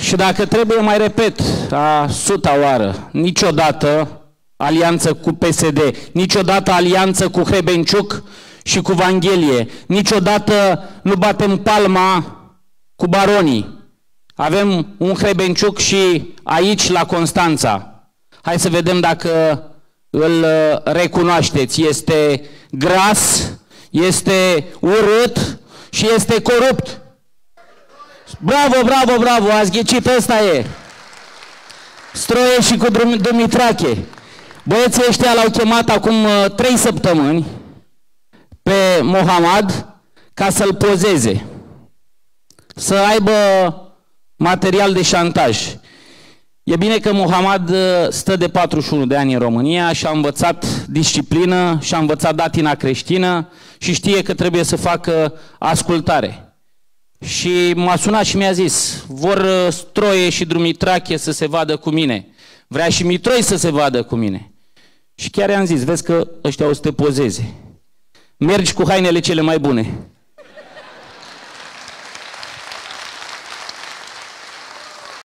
Și dacă trebuie, mai repet, a 100-a oară, niciodată alianță cu PSD, niciodată alianță cu Hrebenciuc și cu Vanghelie, niciodată nu batem palma cu baronii. Avem un Hrebenciuc și aici, la Constanța. Hai să vedem dacă îl recunoașteți. Este gras, este urât și este corupt. Bravo, bravo, bravo, ați ghicit, ăsta e. Stroie și cu Dumitrache. Băieții ăștia l-au chemat acum 3 săptămâni pe Mohamad ca să-l pozeze. Să aibă material de șantaj. E bine că Mohamad stă de 41 de ani în România și a învățat disciplină și a învățat datina creștină și știe că trebuie să facă ascultare. Și m-a sunat și mi-a zis, vor Stroie și Dumitrache să se vadă cu mine. Vrea și Mitroi să se vadă cu mine. Și chiar i-am zis, vezi că ăștia o să te pozeze. Mergi cu hainele cele mai bune.